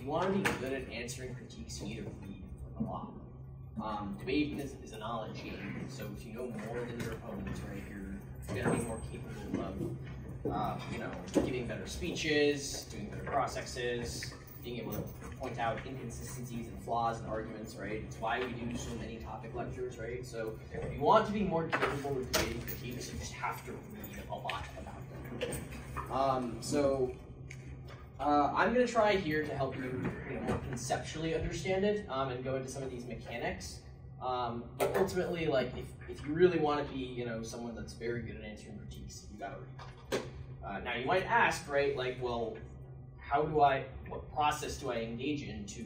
you want to be good at answering critiques, you need to read a lot. Debate is a knowledge game, so if you know more than your opponents, right, you're going to be more capable of, you know, giving better speeches, doing better cross-exes, being able to point out inconsistencies and flaws in arguments, right? It's why we do so many topic lectures, right? So if you want to be more capable with debating critiques, you just have to read a lot about them. I'm going to try here to help you, more conceptually understand it and go into some of these mechanics. But ultimately, like, if you really want to be, someone that's very good at answering critiques, you got to read. Now, you might ask, right, like, well, what process do I engage in to,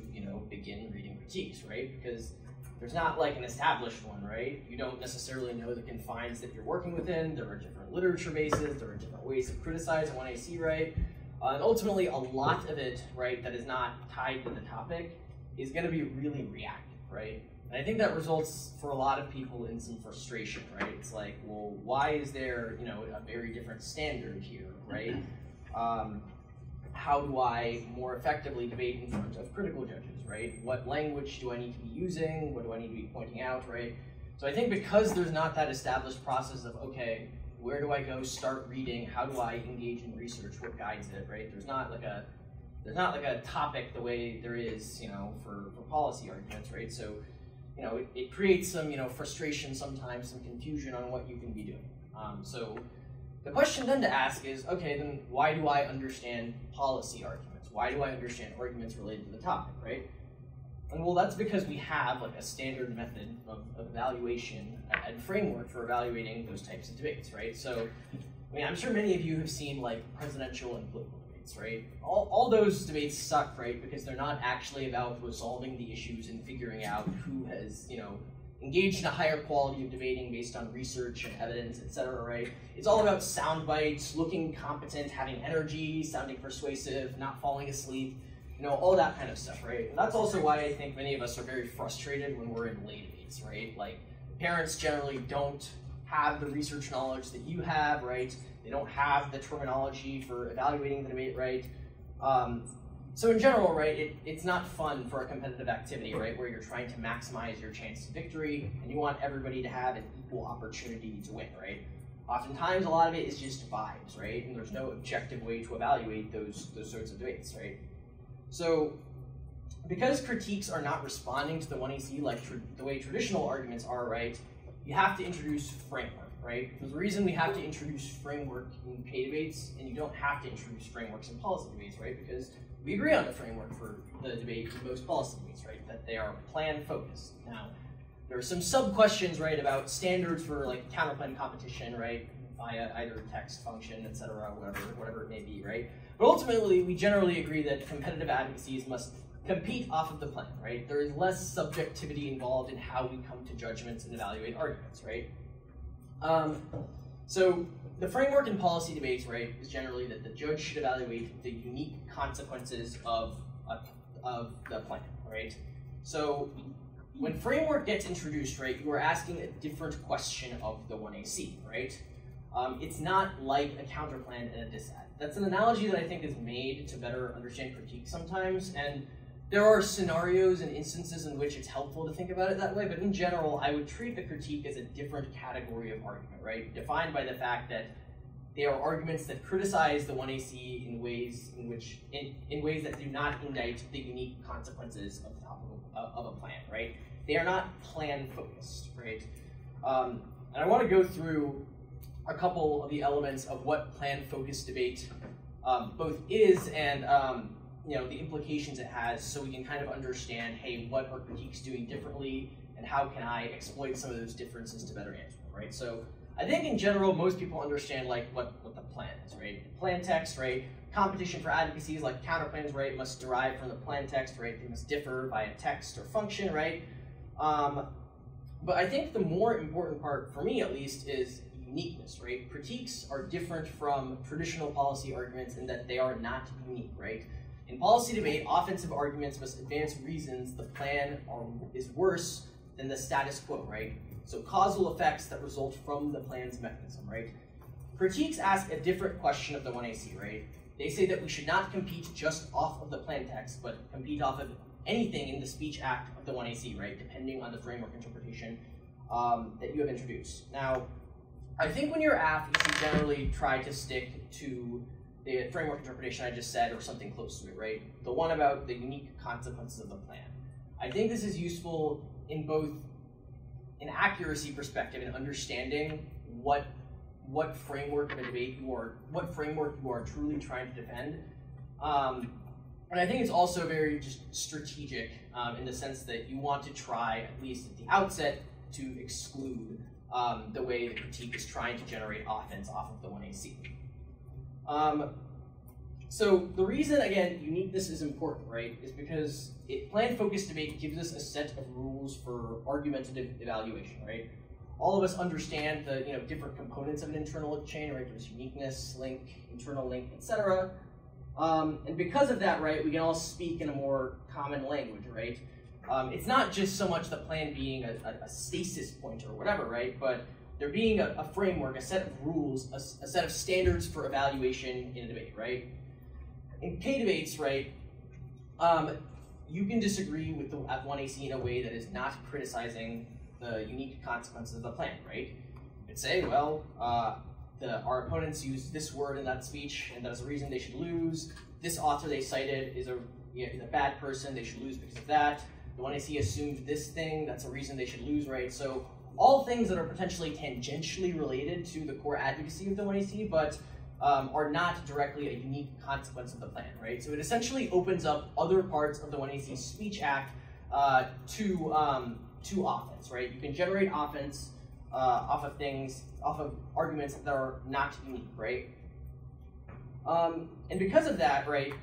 begin reading critiques, right? Because there's not like an established one, right? You don't necessarily know the confines that you're working within. There are different literature bases. There are different ways to criticize a 1AC, right? And ultimately, a lot of it, right, that is not tied to the topic is going to be really reactive, right? And I think that results for a lot of people in some frustration, right? It's like, well, why is there, a very different standard here, right? How do I more effectively debate in front of critical judges, right? What language do I need to be using? What do I need to be pointing out, right? So I think because there's not that established process of, okay, where do I go start reading? How do I engage in research? What guides it, right? There's not like a topic the way there is, for policy arguments, right? So, it creates some, frustration sometimes, some confusion on what you can be doing. So the question then to ask is, okay, then why do I understand policy arguments? Why do I understand arguments related to the topic, right? And well, that's because we have like a standard method of evaluation and framework for evaluating those types of debates, right? So, I'm sure many of you have seen like presidential and political debates, right? All those debates suck, right? Because they're not actually about resolving the issues and figuring out who has, engaged in a higher quality of debating based on research and evidence, etc., right? It's all about sound bites, looking competent, having energy, sounding persuasive, not falling asleep, all that kind of stuff, right? And that's also why I think many of us are very frustrated when we're in lay debates, right? Like, parents generally don't have the research knowledge that you have, right? They don't have the terminology for evaluating the debate, right? So in general, right, it's not fun for a competitive activity, right, where you're trying to maximize your chance of victory and you want everybody to have an equal opportunity to win, right? Oftentimes, a lot of it is just vibes, right? And there's no objective way to evaluate those sorts of debates, right? So because critiques are not responding to the 1AC like the way traditional arguments are, right, you have to introduce framework, right? There's a reason we have to introduce framework in K debates, and you don't have to introduce frameworks in policy debates, right? Because we agree on the framework for the debate in most policy debates, right? That they are plan-focused. Now, there are some sub-questions, right, about standards for like counterplan competition, right, via either text, function, etc., whatever it may be, right? But ultimately, we generally agree that competitive advocacies must compete off of the plan, right? There is less subjectivity involved in how we come to judgments and evaluate arguments, right? So the framework in policy debates, right, is generally that the judge should evaluate the unique consequences of the plan, right? So when framework gets introduced, right, you are asking a different question of the 1AC, right? It's not like a counterplan and a disad. That's an analogy that I think is made to better understand critique sometimes, and there are scenarios and instances in which it's helpful to think about it that way, but in general, I would treat the critique as a different category of argument, right? Defined by the fact that they are arguments that criticize the 1AC in ways that do not indict the unique consequences of a plan, right? They are not plan-focused, right? And I want to go through a couple of the elements of what plan-focused debate both is and the implications it has, so we can kind of understand, hey, what are critiques doing differently, and how can I exploit some of those differences to better answer them, right? So I think in general, most people understand like what the plan is, right? The plan text, right? Competition for advocacies like counterplans, right, must derive from the plan text, right? They must differ by a text or function, right? But I think the more important part, for me at least, is uniqueness, right? Critiques are different from traditional policy arguments in that they are not unique, right? In policy debate, offensive arguments must advance reasons the plan is worse than the status quo, right? So causal effects that result from the plan's mechanism, right? Critiques ask a different question of the 1AC, right? they say that we should not compete just off of the plan text, but compete off of anything in the speech act of the 1AC, right, depending on the framework interpretation that you have introduced. Now, I think when you're AF, you should generally try to stick to the framework interpretation I just said, or something close to it, right? The one about the unique consequences of the plan. I think this is useful in both an accuracy perspective and understanding what framework of a debate what framework you are truly trying to defend. And I think it's also very just strategic in the sense that you want to try, at least at the outset, to exclude the way the critique is trying to generate offense off of the 1AC. So the reason, again, uniqueness is important, right, is because plan-focused debate gives us a set of rules for argumentative evaluation, right? All of us understand the different components of an internal link chain, right? There's uniqueness, link, internal link, etc. And because of that, right, we can all speak in a more common language, right? It's not just so much the plan being a stasis point or whatever, right? But there being a framework, a set of rules, a set of standards for evaluation in a debate, right? In K-debates, right, you can disagree with the 1AC in a way that is not criticizing the unique consequences of the plan, right? You could say, well, our opponents used this word in that speech, and that's a reason they should lose. This author they cited is a bad person, they should lose because of that. The 1AC assumed this thing, that's a reason they should lose, right? So all things that are potentially tangentially related to the core advocacy of the 1AC, but are not directly a unique consequence of the plan, right? So it essentially opens up other parts of the 1AC speech act to offense, right? You can generate offense off of arguments that are not unique, right? And because of that, right,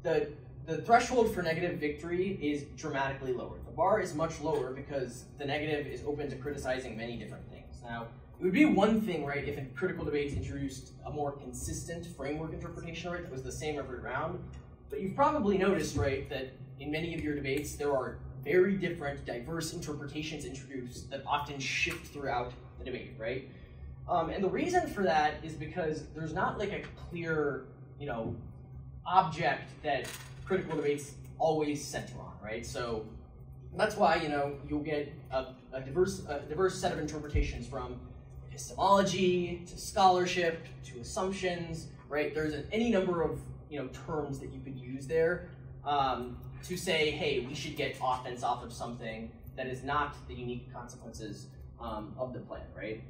the threshold for negative victory is dramatically lower. The bar is much lower because the negative is open to criticizing many different things. Now, it would be one thing, right, if in critical debates introduced a more consistent framework interpretation, right, that was the same every round. But you've probably noticed, right, that in many of your debates there are very different, diverse interpretations introduced that often shift throughout the debate, right? And the reason for that is because there's not like a clear, object that critical debates always center on, right? So that's why, you'll get a diverse set of interpretations from epistemology to scholarship to assumptions, right? There's any number of terms that you could use there to say, hey, we should get offense off of something that is not the unique consequences of the plan, right?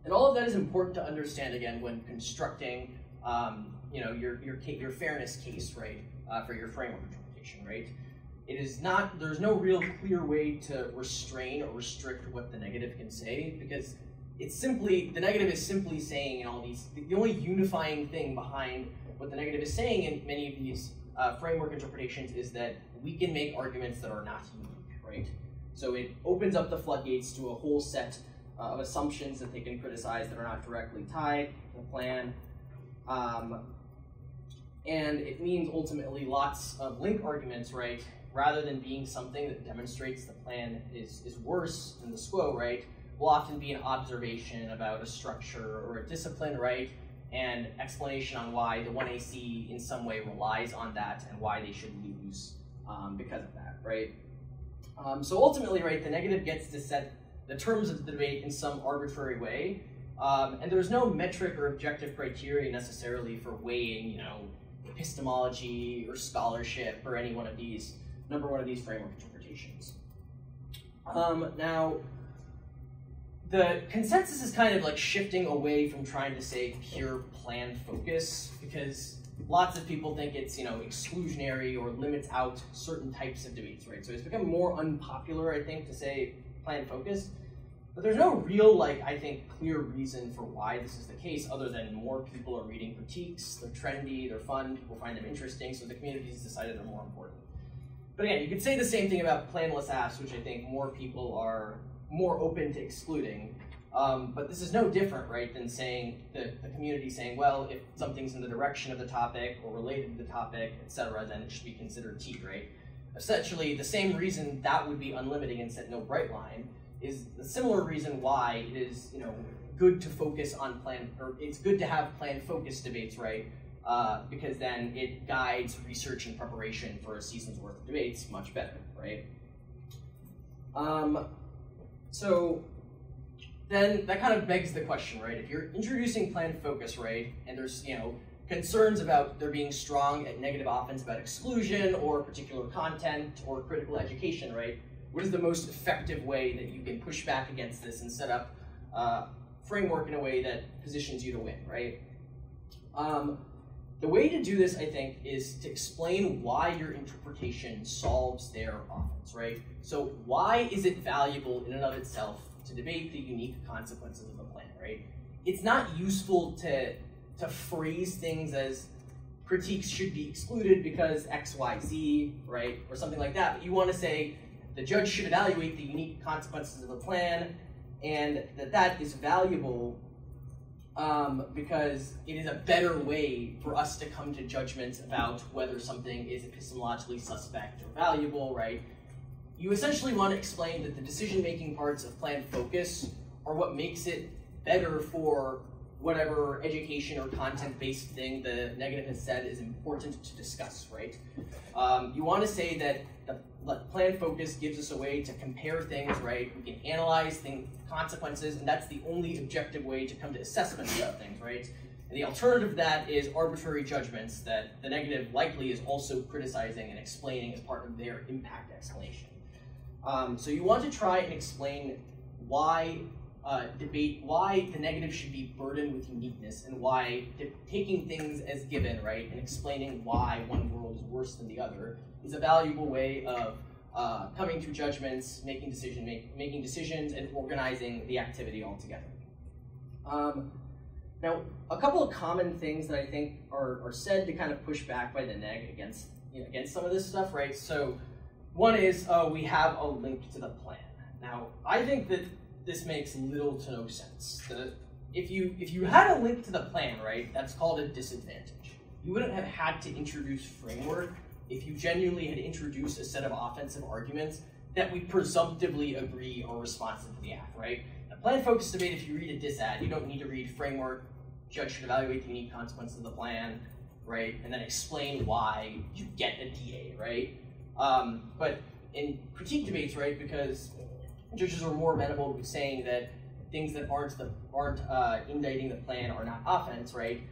And all of that is important to understand, again, when constructing your fairness case, right, for your framework interpretation, right? It is not, there's no real clear way to restrain or restrict what the negative can say, because it's simply, the negative is simply saying in all these, the only unifying thing behind what the negative is saying in many of these framework interpretations is that we can make arguments that are not unique, right? So it opens up the floodgates to a whole set of assumptions that they can criticize that are not directly tied to the plan. And it means ultimately lots of link arguments, right? Rather than being something that demonstrates the plan is worse than the SQO, right? Will often be an observation about a structure or a discipline, right? And explanation on why the 1AC in some way relies on that and why they should lose because of that, right? So ultimately, right, the negative gets to set the terms of the debate in some arbitrary way, and there's no metric or objective criteria necessarily for weighing, epistemology or scholarship or any one of these, number one of these framework interpretations. Now, the consensus is kind of like shifting away from trying to say pure plan focus, because lots of people think it's, exclusionary or limits out certain types of debates, right? So it's become more unpopular, I think, to say plan focused. But there's no real, I think, clear reason for why this is the case, other than more people are reading critiques, they're trendy, they're fun, people find them interesting, so the community's decided they're more important. But again, you could say the same thing about planless apps, which I think more people are more open to excluding. But this is no different, right, than saying, the community saying, well, if something's in the direction of the topic or related to the topic, etc., then it should be considered T, right? Essentially, the same reason that would be unlimiting and set no bright line is the similar reason why it is, good to focus on it's good to have plan-focused debates, right? because then it guides research and preparation for a season's worth of debates much better, right? So then that kind of begs the question, right? If you're introducing planned focus, right, and there's, concerns about there being strong negative offense about exclusion or particular content or critical education, right? What is the most effective way that you can push back against this and set up framework in a way that positions you to win, right? The way to do this, I think, is to explain why your interpretation solves their offense, right? So why is it valuable in and of itself to debate the unique consequences of a plan, right? It's not useful to phrase things as critiques should be excluded because X, Y, Z, right? Or something like that. But you want to say the judge should evaluate the unique consequences of a plan and that is valuable because it is a better way for us to come to judgments about whether something is epistemologically suspect or valuable, right? You essentially want to explain that the decision-making parts of planned focus are what makes it better for whatever education or content-based thing the negative has said is important to discuss, right? You want to say that the planned focus gives us a way to compare things, right? We can analyze consequences, and that's the only objective way to come to assessments about things, right? And the alternative to that is arbitrary judgments that the negative likely is also criticizing and explaining as part of their impact explanation. So you want to try and explain why why the negative should be burdened with uniqueness and why taking things as given, right, and explaining why one world is worse than the other is a valuable way of coming to judgments, making decisions, and organizing the activity altogether. Now, a couple of common things that I think are said to kind of push back by the neg against some of this stuff, right? So one is we have a link to the plan. Now, I think that this makes little to no sense. If you had a link to the plan, right, that's called a disadvantage. You wouldn't have had to introduce framework if you genuinely had introduced a set of offensive arguments that we presumptively agree are responsive to the act, right? A plan focused debate, if you read a dis-ad, you don't need to read framework, judge should evaluate the unique consequences of the plan, right, and then explain why you get a DA, right? But in critique debates, right, because judges are more amenable to saying that things that aren't indicting the plan are not offense, right?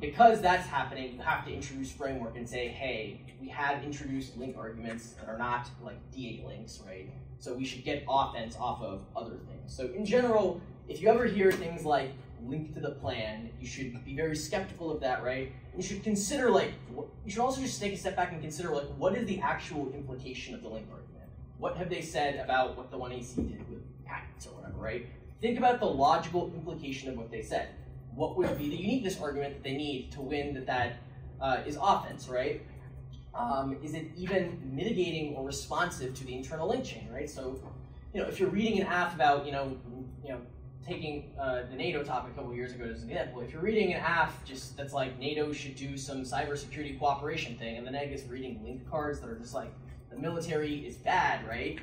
Because that's happening, you have to introduce framework and say, hey, we have introduced link arguments that are not like DA links, right? So we should get offense off of other things. So in general, if you ever hear things like link to the plan, you should be very skeptical of that, right? And you should consider you should also just take a step back and consider what is the actual implication of the link argument? What have they said about what the 1AC did with patents or whatever, right? Think about the logical implication of what they said. What would be the uniqueness argument that they need to win that is offense, right? Is it even mitigating or responsive to the internal link chain, right? So, if you're reading an AF about, taking the NATO topic a couple years ago as an example, if you're reading an AF that's like NATO should do some cybersecurity cooperation thing, and the neg is reading link cards that are just like the military is bad, right?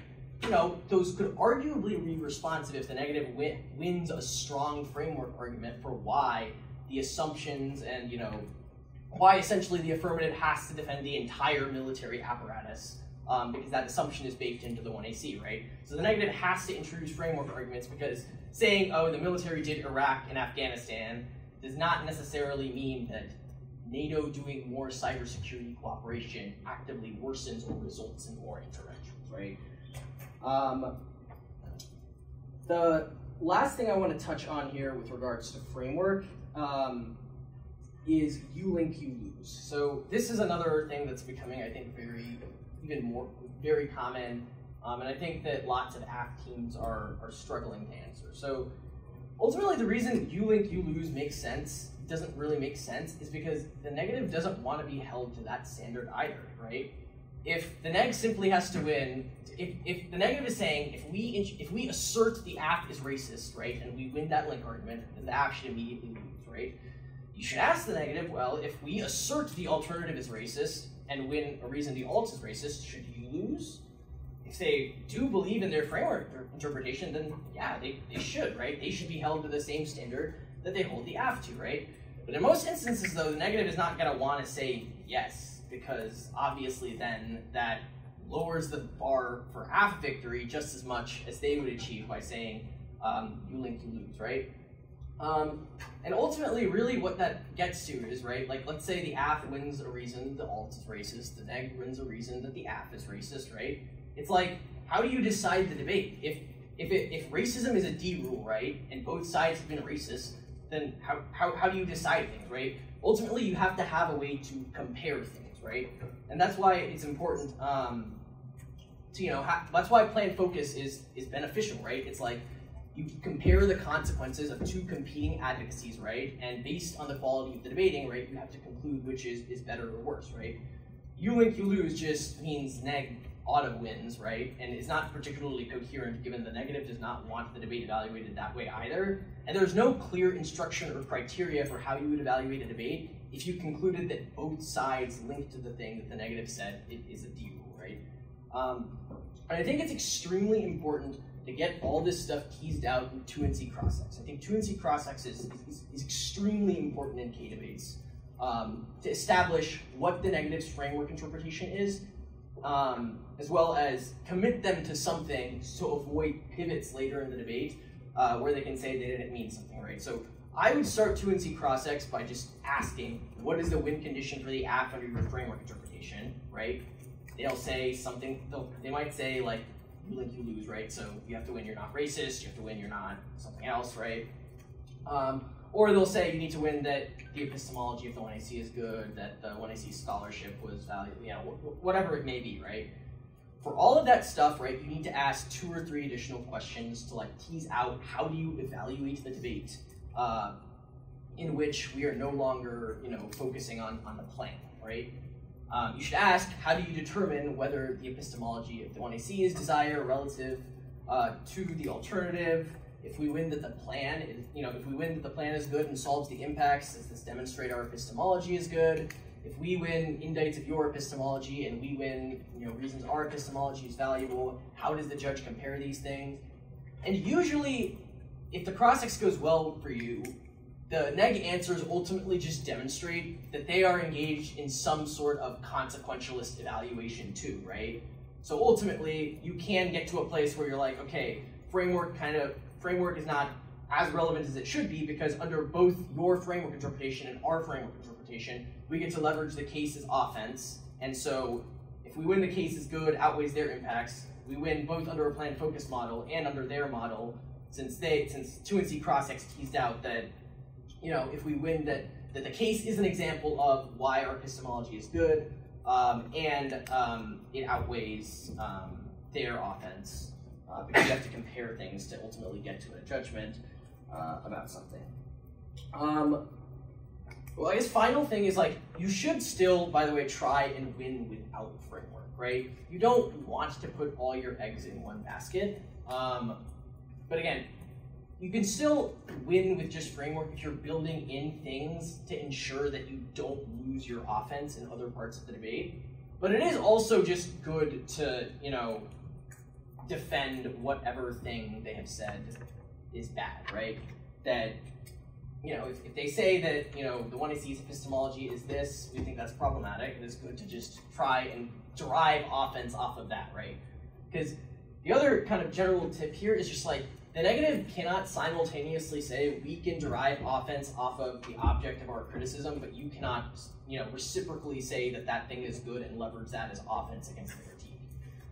Those could arguably be responsive if the negative wins a strong framework argument for why the assumptions and, why essentially the affirmative has to defend the entire military apparatus because that assumption is baked into the 1AC, right? So the negative has to introduce framework arguments because saying, oh, the military did Iraq and Afghanistan does not necessarily mean that NATO doing more cybersecurity cooperation actively worsens or results in more interventions, right? The last thing I want to touch on here with regards to framework is you link, you lose. So this is another thing that's becoming, I think, very common, and I think that lots of AF teams are struggling to answer. So ultimately, the reason you link, you lose makes sense, doesn't really make sense, is because the negative doesn't want to be held to that standard either, right? If the neg simply has to win, if the negative is saying, if we assert the AF is racist, right, and we win that link argument, then the AF should immediately lose, right? You should ask the negative, well, if we assert the alternative is racist and win a reason the alt is racist, should you lose? If they do believe in their framework interpretation, then yeah, they should, right? They should be held to the same standard that they hold the AF to, right? But in most instances, though, the negative is not going to want to say yes, because obviously then that lowers the bar for half victory just as much as they would achieve by saying you link, you lose, right? And ultimately, really what that gets to is, right, like let's say the AF wins a reason the alt is racist, the neg wins a reason that the AF is racist, right? It's like, how do you decide the debate? If racism is a D rule, right, and both sides have been racist, then how do you decide things, right? Ultimately, you have to have a way to compare things, right? And that's why it's important to, that's why planned focus is beneficial, right? It's like, you compare the consequences of two competing advocacies, right? And based on the quality of the debating, right, you have to conclude which is better or worse, right? You link, you lose just means neg auto wins, right? And it's not particularly coherent given the negative does not want the debate evaluated that way either. And there's no clear instruction or criteria for how you would evaluate a debate if you concluded that both sides linked to the thing that the negative said it is a D rule, right? And I think it's extremely important to get all this stuff teased out in 2NC cross-ex. I think 2NC cross-ex is extremely important in K-debates to establish what the negative's framework interpretation is, as well as commit them to something to avoid pivots later in the debate where they can say they didn't mean something, right? So I would start 2NC cross-ex by just asking, what is the win condition for the AF under your framework interpretation, right? They'll say something, they might say like, you link, you lose, right? So you have to win, you're not racist, you have to win, you're not something else, right? Or they'll say you need to win that the epistemology of the 1AC is good, that the 1AC scholarship was valuable, whatever it may be, right? For all of that stuff, right, you need to ask 2 or 3 additional questions to like tease out how do you evaluate the debate in which we are no longer, focusing on the plan, right? You should ask, how do you determine whether the epistemology of the 1AC is desire relative to the alternative? If we win that the plan is, if we win that the plan is good and solves the impacts, does this demonstrate our epistemology is good? If we win indicts of your epistemology and we win, reasons our epistemology is valuable, how does the judge compare these things? And usually, if the cross-ex goes well for you, the neg answers ultimately just demonstrate that they are engaged in some sort of consequentialist evaluation too, right? So ultimately, you can get to a place where you're like, okay, framework is not as relevant as it should be because under both your framework interpretation and our framework interpretation, we get to leverage the case as offense. And so if we win the case is good, outweighs their impacts, we win both under a planned focus model and under their model, since 2NC cross-ex teased out that if we win that the case is an example of why our epistemology is good, and it outweighs their offense, because you have to compare things to ultimately get to a judgment about something. Well, I guess final thing is like, you should still, by the way, try and win without framework, right? You don't want to put all your eggs in one basket, but again, you can still win with just framework if you're building in things to ensure that you don't lose your offense in other parts of the debate. But it is also just good to, defend whatever thing they have said is bad, right? That, if they say that, the 1AC's epistemology is this, we think that's problematic, it is good to just try and derive offense off of that, right? Because the other kind of general tip here is just like, the negative cannot simultaneously say we can derive offense off of the object of our criticism, but you cannot, reciprocally say that that thing is good and leverage that as offense against the critique.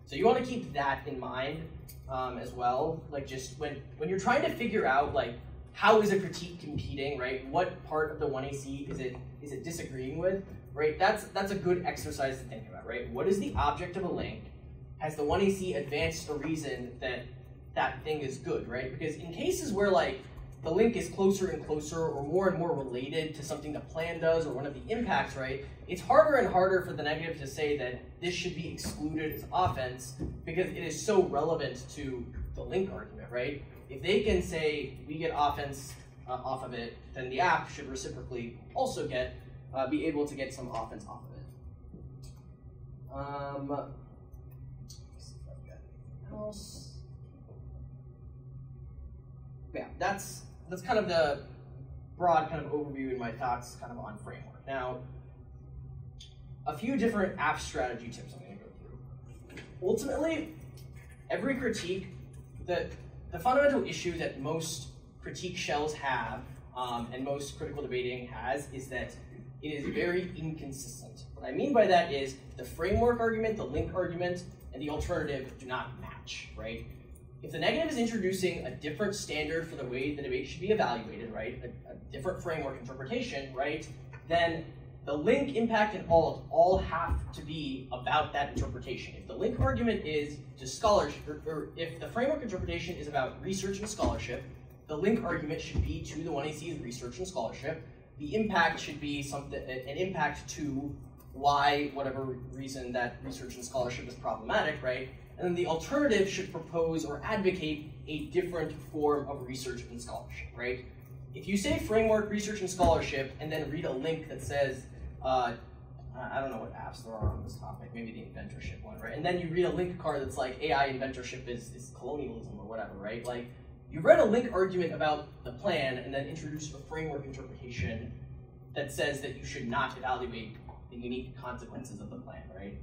So you want to keep that in mind as well. Like just when you're trying to figure out like how is a critique competing, right? What part of the 1AC is it disagreeing with, right? That's a good exercise to think about, right? What is the object of a link? Has the 1AC advanced a reason that thing is good, right? Because in cases where like the link is closer and closer or more related to something the plan does or one of the impacts, right? It's harder and harder for the negative to say that this should be excluded as offense because it is so relevant to the link argument, right? If they can say we get offense off of it, then the app should reciprocally also be able to get some offense off of it. Let's see if I've got anything else. Yeah, that's kind of the broad kind of overview and my thoughts kind of on framework. Now, a few different app strategy tips I'm going to go through. Ultimately, every critique, the fundamental issue that most critique shells have, and most critical debating has, is that it is very inconsistent. What I mean by that is the framework argument, the link argument, and the alternative do not match, right? If the negative is introducing a different standard for the way the debate should be evaluated, right, a different framework interpretation, right, then the link, impact, and alt all have to be about that interpretation. If the link argument is to scholarship, or if the framework interpretation is about research and scholarship, the link argument should be to the 1AC's research and scholarship. The impact should be an impact to why, whatever reason that research and scholarship is problematic, right? And then the alternative should propose or advocate a different form of research and scholarship, right? If you say framework, research, and scholarship, and then read a link that says, I don't know what apps there are on this topic, maybe the inventorship one, right? And then you read a link card that's like, AI inventorship is colonialism or whatever, right? Like, you read a link argument about the plan and then introduce a framework interpretation that says that you should not evaluate the unique consequences of the plan, right?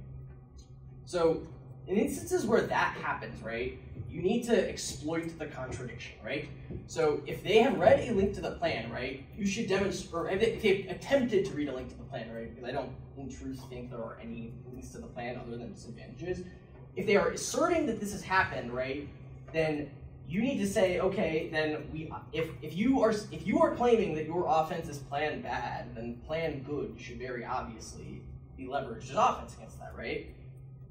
So, in instances where that happens, right, you need to exploit the contradiction, right? So if they have read a link to the plan, right, you should demonstrate, or if they've attempted to read a link to the plan, right, because I don't in truth think there are any links to the plan other than disadvantages. If they are asserting that this has happened, right, then you need to say, okay, then if you are claiming that your offense is plan bad, then plan good should very obviously be leveraged as offense against that, right?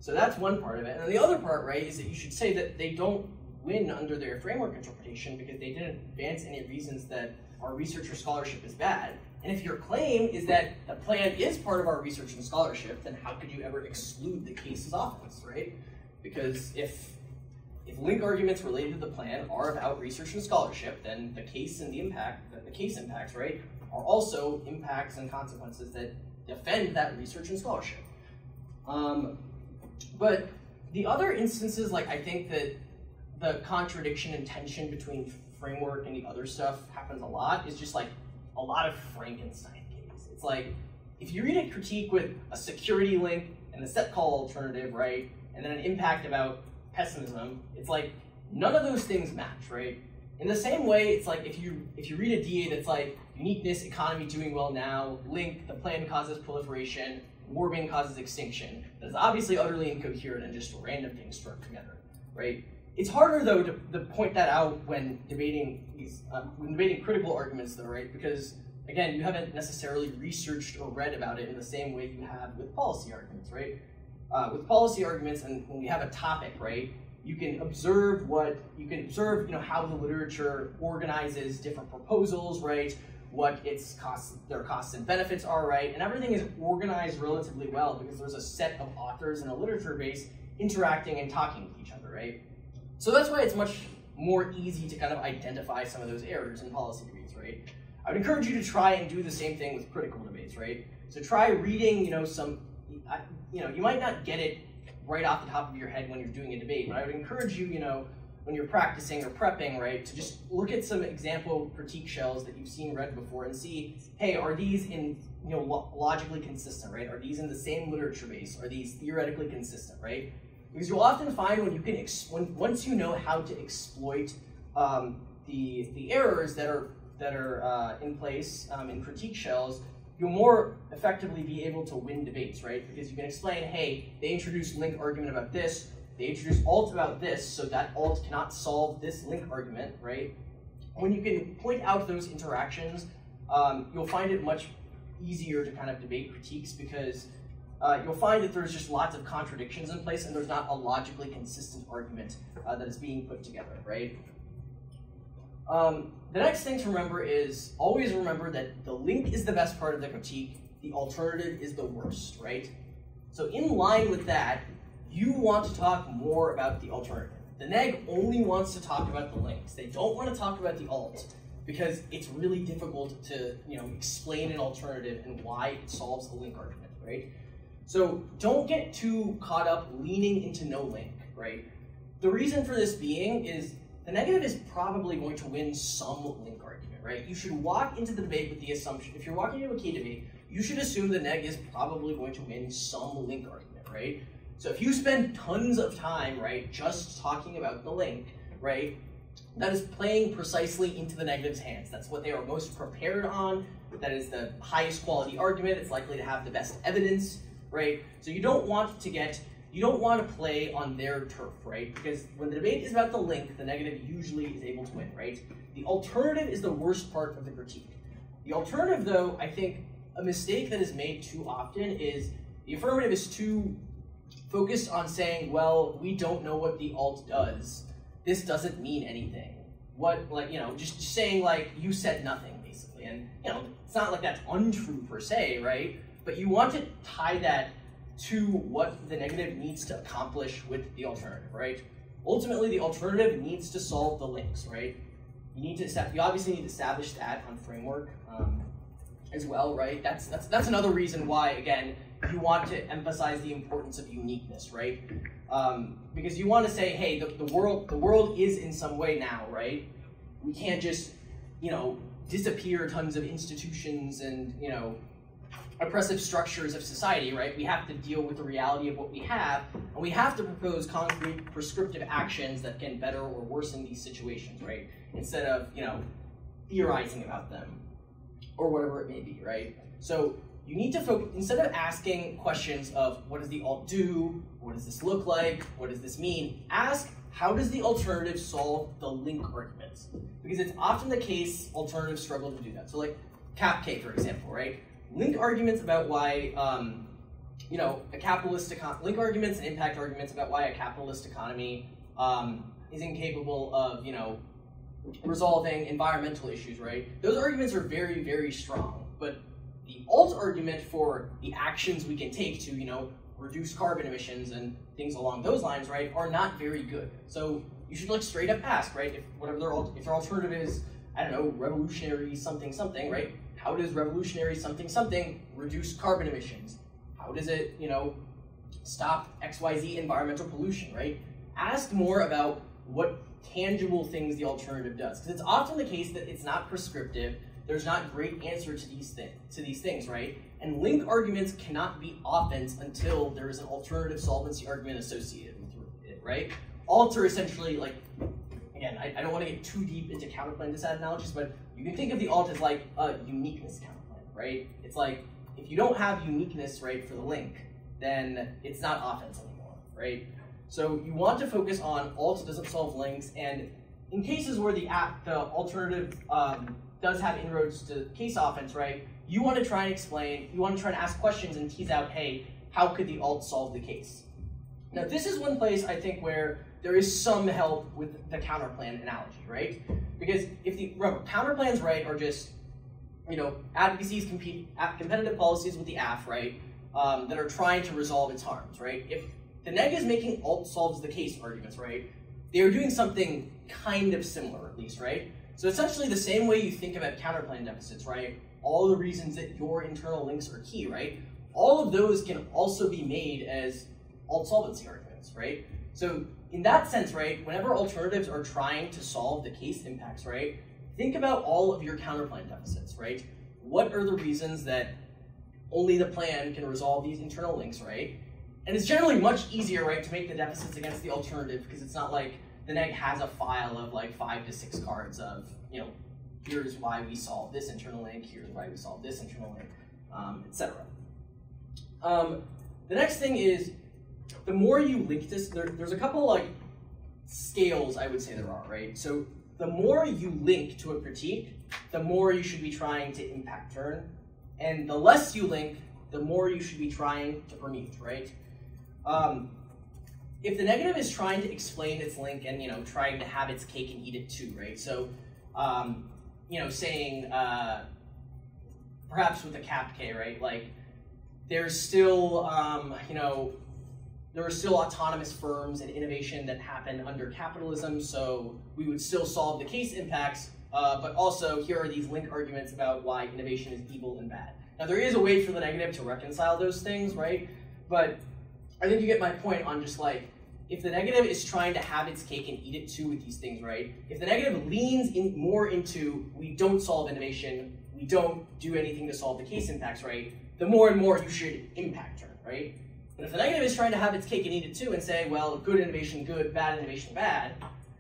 So that's one part of it. And then the other part, right, is that you should say that they don't win under their framework interpretation because they didn't advance any reasons that our research or scholarship is bad. And if your claim is that the plan is part of our research and scholarship, then how could you ever exclude the case as offense, right? Because if link arguments related to the plan are about research and scholarship, then the case and the case impacts, right, are also impacts and consequences that defend that research and scholarship. But the other instances, like I think that the contradiction and tension between framework and the other stuff happens a lot, is just like a lot of Frankenstein case. It's like, if you read a critique with a security link and a set call alternative, right, and then an impact about pessimism, it's like none of those things match, right? In the same way, it's like if you read a DA that's like uniqueness, economy doing well now, link, the plan causes proliferation, warming causes extinction, that's obviously utterly incoherent and just random things struck together, right? It's harder though to point that out when debating critical arguments though, right? Because again, you haven't necessarily researched or read about it in the same way you have with policy arguments, right? With policy arguments, and when we have a topic, right, you can observe how the literature organizes different proposals, right? What their costs and benefits are, right? And everything is organized relatively well because there's a set of authors and a literature base interacting and talking with each other, right? So that's why it's much more easy to kind of identify some of those errors in policy debates, right? I would encourage you to try and do the same thing with critical debates, right? So try reading, you might not get it right off the top of your head when you're doing a debate, but I would encourage you, when you're practicing or prepping, right, to just look at some example critique shells that you've seen read before and see, hey, are these logically consistent, right? Are these in the same literature base? Are these theoretically consistent, right? Because you'll often find once you know how to exploit the errors that are in place in critique shells, you'll more effectively be able to win debates, right? Because you can explain, hey, they introduced link argument about this, they introduced alt about this, so that alt cannot solve this link argument, right? When you can point out those interactions, you'll find it much easier to kind of debate critiques because you'll find that there's just lots of contradictions in place and there's not a logically consistent argument that is being put together, right? The next thing to remember is always remember that the link is the best part of the critique, the alternative is the worst, right? So in line with that, you want to talk more about the alternative. The neg only wants to talk about the links. They don't want to talk about the alt because it's really difficult to explain an alternative and why it solves the link argument, right? So don't get too caught up leaning into no link, right? The reason for this being is the negative is probably going to win some link argument, argument, right? You should walk into the debate with the assumption, if you're walking into a key debate, you should assume the neg is probably going to win some link argument, right? So if you spend tons of time, right, just talking about the link, right, that is playing precisely into the negative's hands. That's what they are most prepared on. That is the highest quality argument. It's likely to have the best evidence, right? So you don't want to play on their turf, right? Because when the debate is about the link, the negative usually is able to win, right? The alternative is the worst part of the critique. The alternative, though, I think a mistake that is made too often is the affirmative is too focused on saying, well, we don't know what the alt does. This doesn't mean anything. What, like, you know, just saying, like, you said nothing, basically. And, you know, it's not like that's untrue per se, right? But you want to tie that to what the negative needs to accomplish with the alternative, right? Ultimately, the alternative needs to solve the links, right? You obviously need to establish that on framework as well, right? That's another reason why, again, you want to emphasize the importance of uniqueness, right? Because you want to say, hey, the world is in some way now, right? We can't just, you know, disappear tons of institutions and, you know, oppressive structures of society, right? We have to deal with the reality of what we have, and we have to propose concrete prescriptive actions that can better or worsen these situations, right? Instead of, you know, theorizing about them or whatever it may be, right? So you need to focus, instead of asking questions of what does the alt do, what does this look like, what does this mean, ask how does the alternative solve the link arguments? Because it's often the case alternatives struggle to do that. So like CapK, for example, right? Link arguments about why, you know, link arguments and impact arguments about why a capitalist economy is incapable of, you know, resolving environmental issues, right? Those arguments are very, very strong, but the alt argument for the actions we can take to, you know, reduce carbon emissions and things along those lines, right, are not very good. So you should like straight up ask, right, if their alternative is, I don't know, revolutionary something something, right? How does revolutionary something something reduce carbon emissions? How does it, you know, stop XYZ environmental pollution, right? Ask more about what tangible things the alternative does, because it's often the case that it's not prescriptive. There's not great answer to these things, right? And link arguments cannot be offense until there is an alternative solvency argument associated with it, right? Alts are essentially like, again, I don't want to get too deep into counterplan disadvantages, but you can think of the alt as like a uniqueness counterplan, right? It's like, if you don't have uniqueness, right, for the link, then it's not offense anymore, right? So you want to focus on alt doesn't solve links, and in cases where the alternative does have inroads to case offense, right, you want to try and explain, you want to try and ask questions and tease out, hey, how could the alt solve the case? Now this is one place I think where there is some help with the counterplan analogy, right? Because if the counterplans, right, are just, you know, advocacies, competitive policies with the AF, right, that are trying to resolve its harms, right? If the neg is making alt solves the case arguments, right, they are doing something kind of similar, at least, right? So essentially the same way you think about counterplan deficits, right, all the reasons that your internal links are key, right, all of those can also be made as alt solvency arguments, right? So in that sense, right, whenever alternatives are trying to solve the case impacts, right, think about all of your counterplan deficits, right? What are the reasons that only the plan can resolve these internal links, right? And it's generally much easier, right, to make the deficits against the alternative because it's not like the neg has a file of like 5 to 6 cards of, you know, here's why we solve this internal link, here's why we solve this internal link, etc. The next thing is, the more you link this, there's a couple like scales I would say there are, right? So the more you link to a critique, the more you should be trying to impact turn, and the less you link, the more you should be trying to permute, right? If the negative is trying to explain its link and, you know, trying to have its cake and eat it too, right? So, you know, saying, perhaps with the CapK, right? Like, there's still, you know, there are still autonomous firms and innovation that happen under capitalism, so we would still solve the case impacts, but also here are these link arguments about why innovation is evil and bad. Now there is a way for the negative to reconcile those things, right? But I think you get my point on just like, if the negative is trying to have its cake and eat it too with these things, right? If the negative leans more into we don't solve innovation, we don't do anything to solve the case impacts, right? The more and more you should impact turn, right? But if the negative is trying to have its cake and eat it too and say, well, good innovation good, bad innovation bad,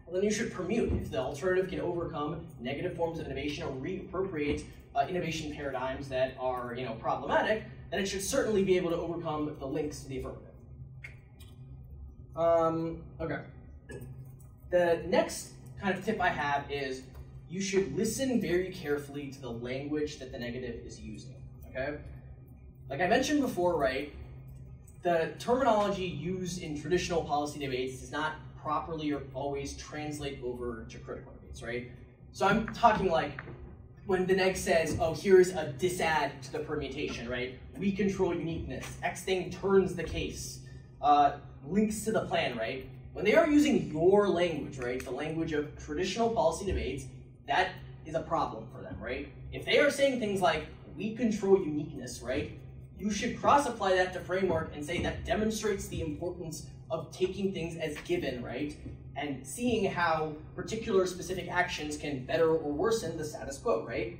well, then you should permute. If the alternative can overcome negative forms of innovation or reappropriate innovation paradigms that are problematic, then it should certainly be able to overcome the links to the affirmative. Okay. The next kind of tip I have is you should listen very carefully to the language that the negative is using, okay? Like I mentioned before, right, the terminology used in traditional policy debates does not properly or always translate over to critical debates, right? So I'm talking like when the neg says, oh, here's a disadd to the permutation, right? We control uniqueness. X thing turns the case. Links to the plan, right? When they are using your language, right, the language of traditional policy debates, that is a problem for them, right? If they are saying things like, we control uniqueness, right, you should cross-apply that to framework and say that demonstrates the importance of taking things as given, right, and seeing how particular specific actions can better or worsen the status quo, right?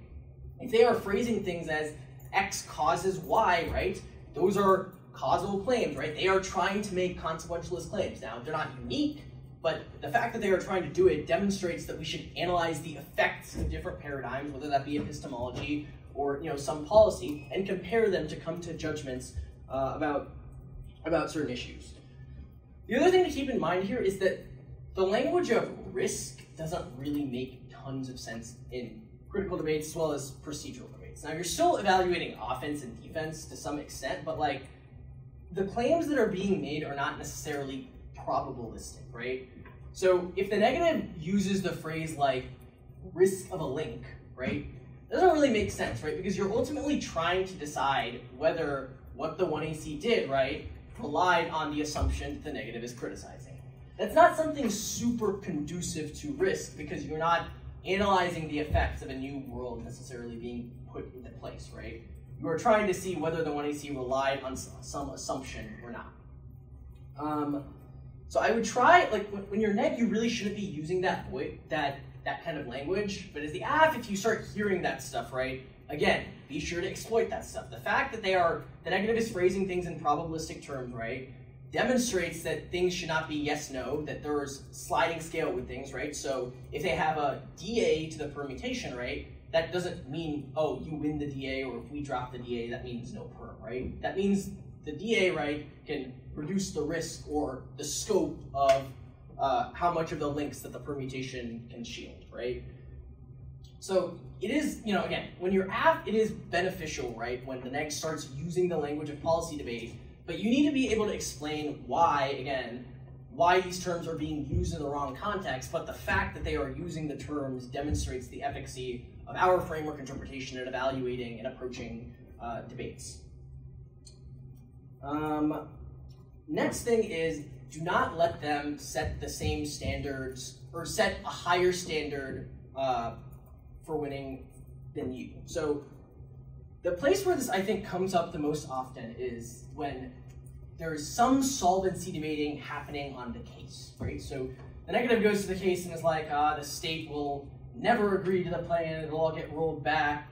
If they are phrasing things as X causes Y, right, those are causal claims, right? They are trying to make consequentialist claims. Now, they're not unique, but the fact that they are trying to do it demonstrates that we should analyze the effects of different paradigms, whether that be epistemology or some policy, and compare them to come to judgments about certain issues. The other thing to keep in mind here is that the language of risk doesn't really make tons of sense in critical debates as well as procedural debates. Now, you're still evaluating offense and defense to some extent, but like the claims that are being made are not necessarily probabilistic, right? So if the negative uses the phrase like risk of a link, right, it doesn't really make sense, right? Because you're ultimately trying to decide whether what the 1AC did, right, relied on the assumption that the negative is criticizing. That's not something super conducive to risk because you're not analyzing the effects of a new world necessarily being put into place, right? You are trying to see whether the 1AC relied on some assumption or not. So I would try, like when you're neg, you really shouldn't be using that kind of language. But as the AF, if you start hearing that stuff, right, again, be sure to exploit that stuff. The fact that the negative is phrasing things in probabilistic terms, right, demonstrates that things should not be yes, no, that there's sliding scale with things, right? So if they have a DA to the permutation, right, that doesn't mean, oh, you win the DA, or if we drop the DA, that means no perm, right? That means the DA, right, can reduce the risk or the scope of how much of the links that the permutation can shield, right? So it is, again, when you're it is beneficial, right, when the neg starts using the language of policy debate, but you need to be able to explain why these terms are being used in the wrong context, but the fact that they are using the terms demonstrates the efficacy of our framework interpretation in evaluating and approaching debates. Next thing is, do not let them set the same standards or set a higher standard for winning than you. So the place where this, I think, comes up the most often is when there's some solvency debating happening on the case, right? So the negative goes to the case and is like, the state will never agree to the plan, it'll all get rolled back,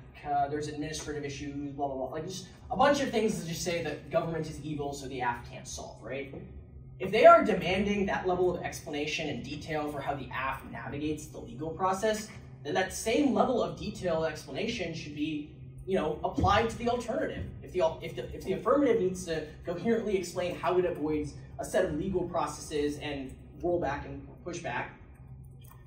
there's administrative issues, blah, blah, blah. Like just a bunch of things that just say that government is evil so the AF can't solve, right? If they are demanding that level of explanation and detail for how the AF navigates the legal process, then that same level of detailed explanation should be applied to the alternative. If the affirmative needs to coherently explain how it avoids a set of legal processes and rollback and pushback,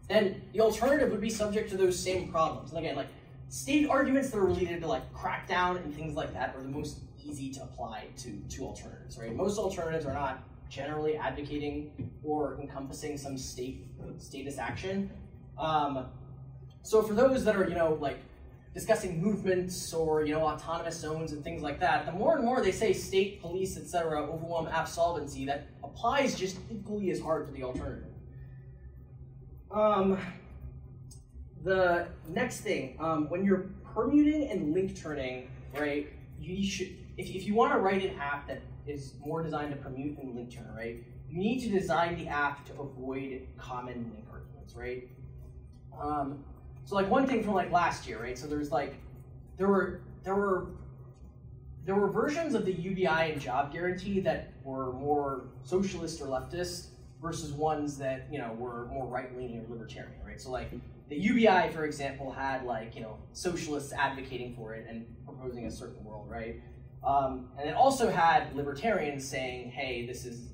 then the alternative would be subject to those same problems. And again, like state arguments that are related to like crackdown and things like that are the most easy to apply to alternatives, right? Most alternatives are not generally advocating or encompassing some status action. So for those that are, like discussing movements or, autonomous zones and things like that, the more and more they say state, police, etc. overwhelm AF solvency, that applies just equally as hard to the alternative. The next thing, when you're permuting and link turning, right, you should, if you want to write an app that is more designed to permute and link turn, right, you need to design the app to avoid common link arguments, right? So like one thing from like last year, right? So there's like there were versions of the UBI and job guarantee that were more socialist or leftist versus ones that were more right-leaning or libertarian, right? So like the UBI, for example, had like socialists advocating for it and proposing a certain world, right? And it also had libertarians saying, hey, this is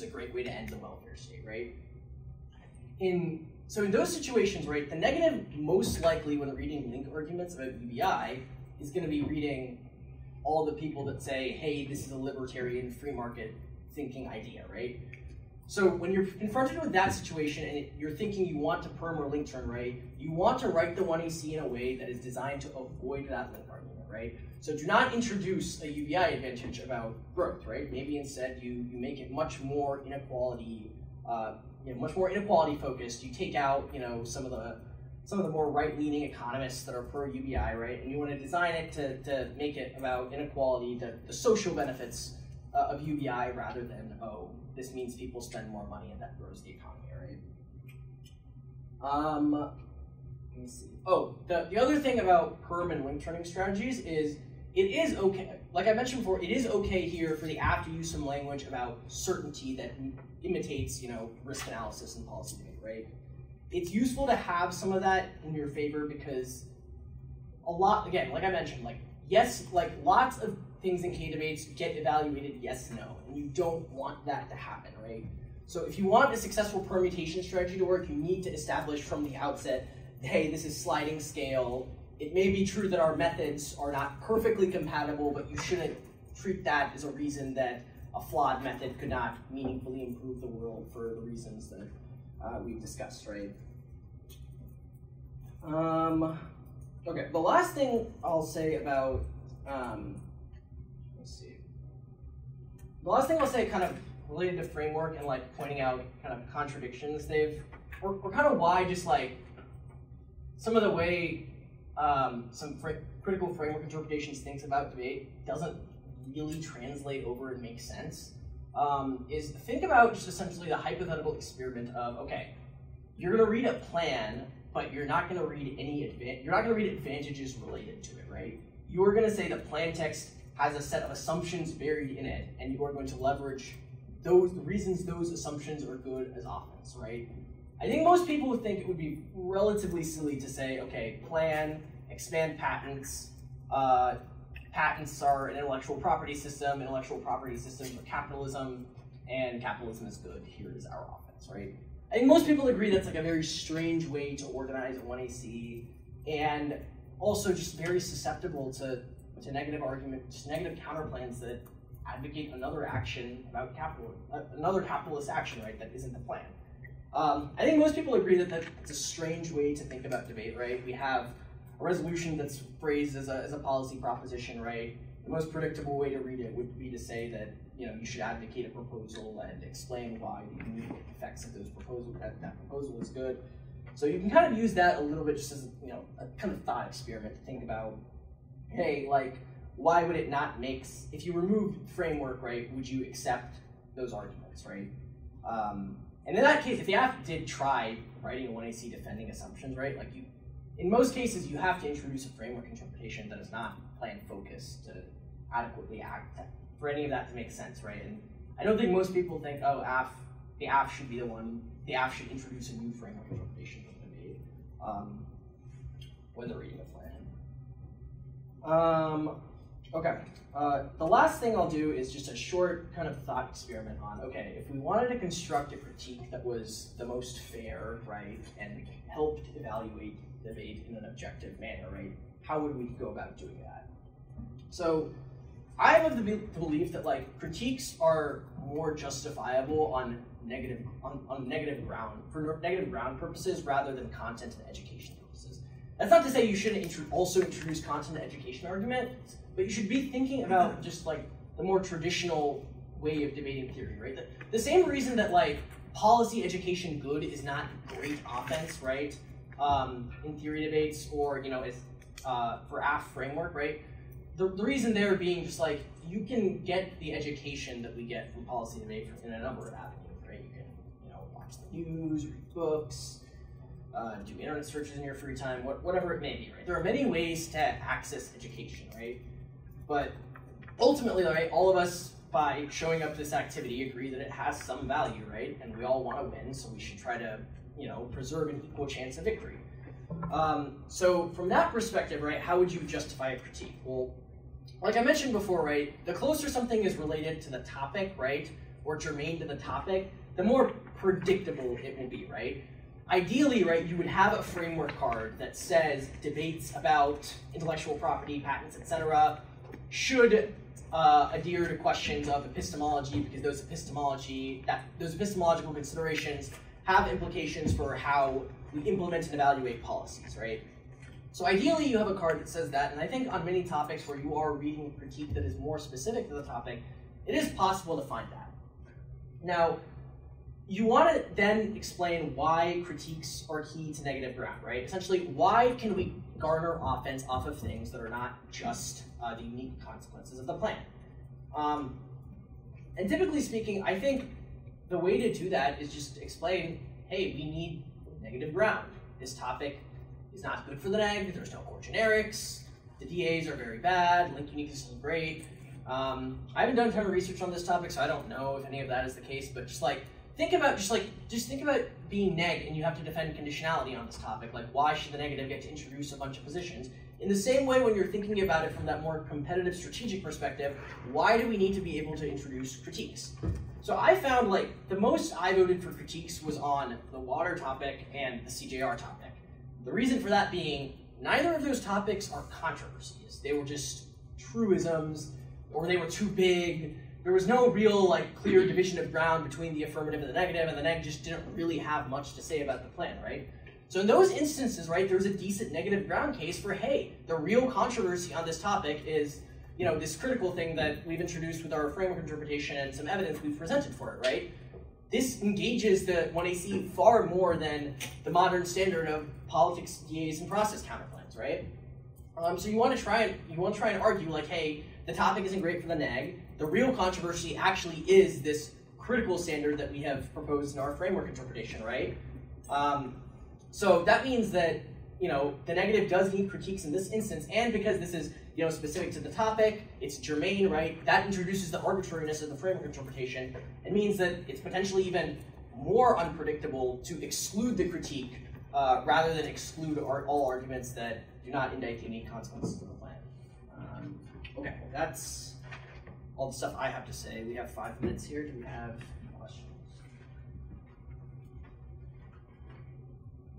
a great way to end the welfare state, right? So in those situations, right, the negative most likely when reading link arguments about UBI is going to be reading all the people that say, hey, this is a libertarian free market thinking idea, right? So when you're confronted with that situation and you're thinking you want to perm or link turn, right, you want to write the 1AC in a way that is designed to avoid that link argument, right? So do not introduce a UBI advantage about growth, right? Maybe instead you make it much more inequality, much more inequality focused. You take out, some of the more right-leaning economists that are pro UBI, right? And you want to design it to make it about inequality, the social benefits of UBI rather than, oh, this means people spend more money and that grows the economy, right? Let me see. Oh, the other thing about perm and link turning strategies is it is okay, like I mentioned before, it is okay here for the app to use some language about certainty that imitates, risk analysis and policy debate, right? It's useful to have some of that in your favor because a lot, again, like I mentioned, like yes, like lots of things in K-debates get evaluated yes, no, and you don't want that to happen, right? So if you want a successful permutation strategy to work, you need to establish from the outset, hey, this is sliding scale. It may be true that our methods are not perfectly compatible, but you shouldn't treat that as a reason that a flawed method could not meaningfully improve the world for the reasons that we've discussed, right? Okay, the last thing I'll say about, let's see. The last thing I'll say kind of related to framework and like pointing out kind of contradictions or kind of why just like some of the way critical framework interpretations thinks about debate doesn't really translate over and make sense, is think about just essentially the hypothetical experiment of, okay, you're going to read a plan, but you're not going to read advantages related to it, right? You are going to say the plan text has a set of assumptions buried in it, and you are going to leverage the reasons those assumptions are good as offense, right? I think most people would think it would be relatively silly to say, okay, plan, expand patents, patents are an intellectual property system are capitalism, and capitalism is good, here is our offense, right? I think most people agree that's like a very strange way to organize a 1AC, and also just very susceptible to negative arguments, negative counterplans that advocate another action about another capitalist action, right, that isn't the plan. I think most people agree that that's a strange way to think about debate, right? We have a resolution that's phrased as a policy proposition, right? The most predictable way to read it would be to say that you should advocate a proposal and explain why the immediate effects of that proposal is good. So you can kind of use that a little bit just as a kind of thought experiment to think about, hey, like why would it not if you removed framework, right? Would you accept those arguments, right? And in that case, if the app did try writing a 1AC defending assumptions, right, like in most cases, you have to introduce a framework interpretation that is not plan focused to adequately act for any of that to make sense, right? And I don't think most people think, oh, the app should be the app should introduce a new framework interpretation for the debate when they're reading a plan. Okay. The last thing I'll do is just a short kind of thought experiment on, okay, if we wanted to construct a critique that was the most fair, right, and helped evaluate debate in an objective manner, right, how would we go about doing that? So I have the belief that like critiques are more justifiable on negative ground, for negative ground purposes rather than content and education purposes. That's not to say you shouldn't also introduce content and education arguments, but you should be thinking about just like the more traditional way of debating theory, right? The same reason that like policy education good is not great offense, right? In theory debates or for AF framework, right? the reason there being just like, you can get the education that we get from policy debate in a number of avenues, right? You can, watch the news, read books, do internet searches in your free time, whatever it may be, right? There are many ways to access education, right? But ultimately, right, all of us, by showing up to this activity, agree that it has some value, right? And we all want to win, so we should try to, preserve an equal chance of victory. So from that perspective, right, how would you justify a critique? Well, like I mentioned before, right, the closer something is related to the topic, right, or germane to the topic, the more predictable it will be, right? Ideally, right, you would have a framework card that says debates about intellectual property, patents, etc. should adhere to questions of epistemology, because those epistemological considerations have implications for how we implement and evaluate policies, right? So ideally, you have a card that says that, and I think on many topics where you are reading a critique that is more specific to the topic, it is possible to find that. Now, you want to then explain why critiques are key to negative ground, right? Essentially, why can we garner offense off of things that are not just the unique consequences of the plan? And typically speaking, I think the way to do that is just to explain, hey, we need negative ground. This topic is not good for the neg, there's no core generics, the DAs are very bad, link uniqueness isn't great. I haven't done a ton of research on this topic, so I don't know if any of that is the case, but just like, think about being neg and you have to defend conditionality on this topic. Like, why should the negative get to introduce a bunch of positions? In the same way, when you're thinking about it from that more competitive strategic perspective, why do we need to be able to introduce critiques? So I found like the most I voted for critiques was on the water topic and the CJR topic. The reason for that being, neither of those topics are controversies. They were just truisms, or they were too big. There was no real clear division of ground between the affirmative and the negative, and the neg just didn't really have much to say about the plan, right? So in those instances, right, there's a decent negative ground case for, hey, the real controversy on this topic is, this critical thing that we've introduced with our framework interpretation and some evidence we've presented for it, right? This engages the 1AC far more than the modern standard of politics, DAs, and process counterplans, right? So you want to try and argue like, hey, the topic isn't great for the neg. The real controversy actually is this critical standard that we have proposed in our framework interpretation, right? So that means that the negative does need critiques in this instance, and because this is specific to the topic, it's germane, right? That introduces the arbitrariness of the framework interpretation. It means that it's potentially even more unpredictable to exclude the critique rather than exclude all arguments that do not indict the unique consequences of the plan. Okay, that's all the stuff I have to say. We have 5 minutes here. Do we have questions?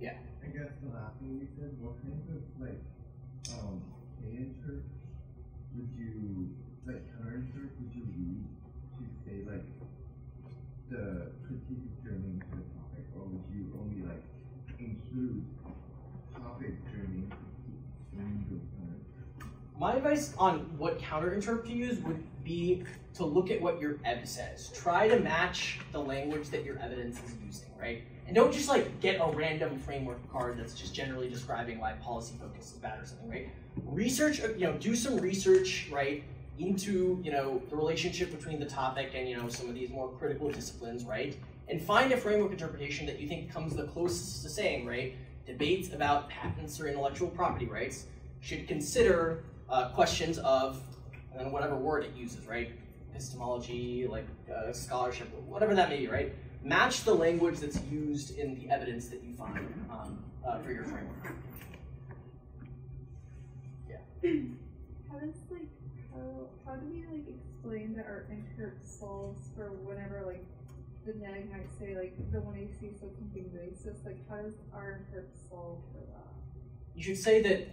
Yeah. I guess the last thing you said, what kinds of insert would you counter-insert would you read to say the critique is germane to the topic, or would you only include topic germane critiques in those counter-inserts? My advice on what counter-interp to use would be to look at what your ev says. Try to match the language that your evidence is using, right? And don't just get a random framework card that's just generally describing why policy focus is bad or something, right? Research, do some research, right, into, the relationship between the topic and, some of these more critical disciplines, right? And find a framework interpretation that you think comes the closest to saying, right, debates about patents or intellectual property rights should consider questions of, and then whatever word it uses, right? Epistemology, scholarship, whatever that may be, right? Match the language that's used in the evidence that you find for your framework. Yeah. How do we explain that our interp solves for whenever the neg might say the 1AC said something racist? How does our interp solve for that? You should say that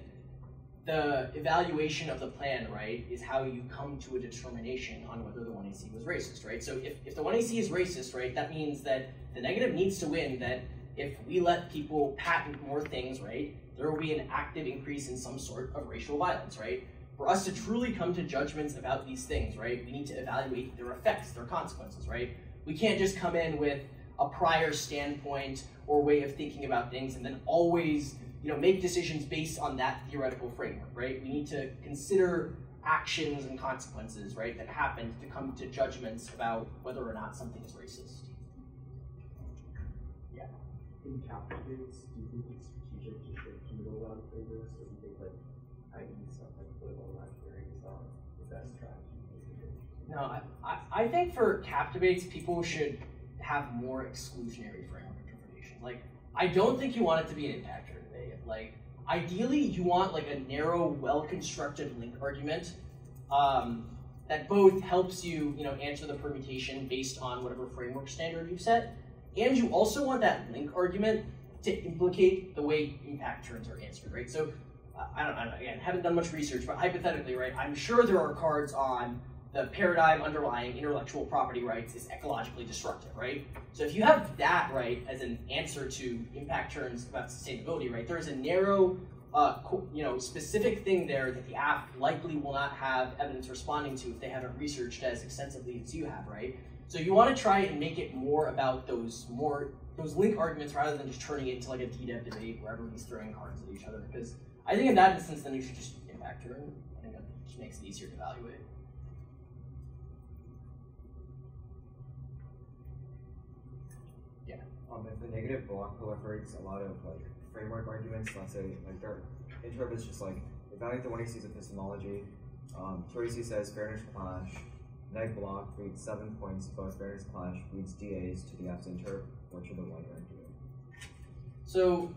the evaluation of the plan, right, is how you come to a determination on whether the 1AC was racist, right? So if the 1AC is racist, right, that means that the negative needs to win, that if we let people patent more things, right, there will be an active increase in some sort of racial violence, right? For us to truly come to judgments about these things, right, we need to evaluate their effects, their consequences, right? We can't just come in with a prior standpoint or way of thinking about things and then always make decisions based on that theoretical framework, right? We need to consider actions and consequences, right, that happen to come to judgments about whether or not something is racist. Yeah. In captivates, do you think it's strategic to shift to middle ground frameworks, or do you think like i.e. stuff like political line hearings are the best strategy? No, I think for captivates, people should have more exclusionary framework interpretation. Like, I don't think you want it to be an impactor debate. Like, ideally, you want like a narrow, well-constructed link argument that both helps you, answer the permutation based on whatever framework standard you've set, and you also want that link argument to implicate the way impact terms are answered, right? So, I don't know, again, haven't done much research, but hypothetically, right, I'm sure there are cards on the paradigm underlying intellectual property rights is ecologically destructive, right? So if you have that, right, as an answer to impact terms about sustainability, right, there's a narrow, specific thing there that the app likely will not have evidence responding to if they haven't researched as extensively as you have, right? So you want to try and make it more about those link arguments rather than just turning it into like a DDI debate where everybody's throwing cards at each other. Because I think in that instance, then you should just impact term. I think that just makes it easier to evaluate. If the negative block proliferates a lot of like framework arguments, let's say like their interp is just like evaluate the 1AC's epistemology. 2AC says fairness clash. Neg block reads 7 points above fairness clash, reads DAs to the F's interp. What should the one rank do? So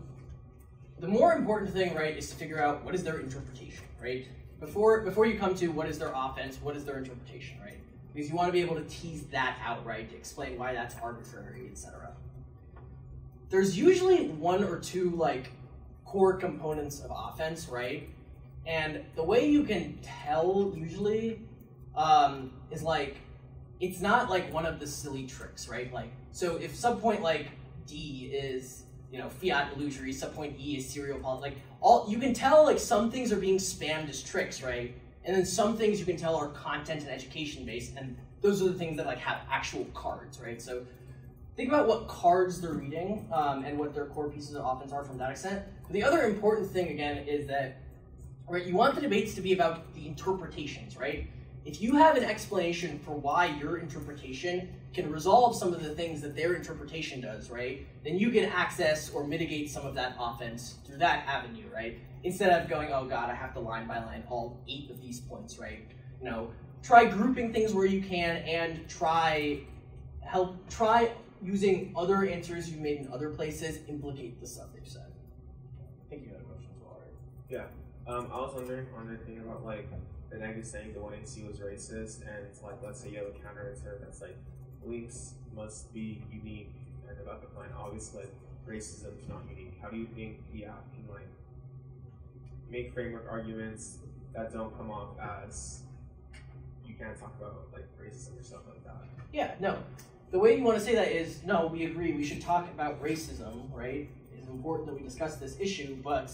the more important thing, right, is to figure out what is their interpretation, right? Before you come to what is their offense, what is their interpretation, right? Because you want to be able to tease that out, right, to explain why that's arbitrary, etc. There's usually one or two like core components of offense, right? And the way you can tell usually is like, it's not like one of the silly tricks, right? Like, so if subpoint like D is, fiat illusory, subpoint E is serial politics, like you can tell like some things are being spammed as tricks, right? And then some things you can tell are content and education based, and those are the things that like have actual cards, right? So think about what cards they're reading and what their core pieces of offense are from that extent. But the other important thing, again, is that right, you want the debates to be about the interpretations, right? If you have an explanation for why your interpretation can resolve some of the things that their interpretation does, right, then you can access or mitigate some of that offense through that avenue, right? Instead of going, oh God, I have to line by line all 8 of these points, right? Try grouping things where you can and try using other answers you've made in other places, implicate the stuff they've said. I think you had a question as well, right? Yeah. I was wondering on the thing about like the negative saying the 1AC was racist, and like let's say you have a counter answer that's like links must be unique, and about the point obviously like racism is not unique. How do you think the app can like make framework arguments that don't come off as you can't talk about like racism or stuff like that? Yeah, no. The way you want to say that is, no, we agree, we should talk about racism, right? It's important that we discuss this issue, but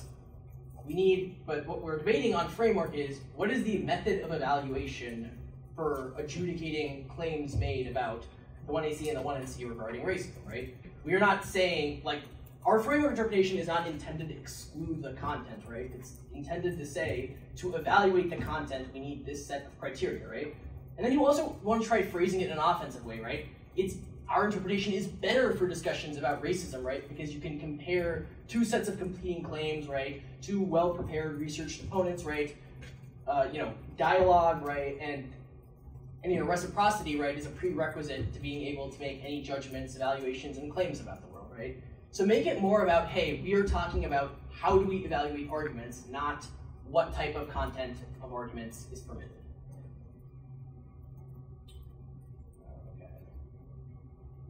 what we're debating on framework is, what is the method of evaluation for adjudicating claims made about the 1AC and the 1NC regarding racism, right? We are not saying, like, our framework interpretation is not intended to exclude the content, right? It's intended to say, to evaluate the content, we need this set of criteria, right? And then you also want to try phrasing it in an offensive way, right? Our interpretation is better for discussions about racism, right? Because you can compare 2 sets of competing claims, right? 2 well-prepared researched opponents, right? Dialogue, right? And reciprocity, right, is a prerequisite to being able to make any judgments, evaluations, and claims about the world, right? So make it more about, hey, we are talking about how do we evaluate arguments, not what type of content of arguments is permitted.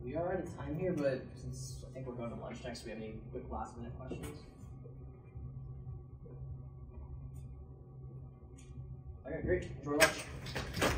We are out of time here, but since I think we're going to lunch next, do we have any quick last-minute questions? Okay, great. Enjoy lunch.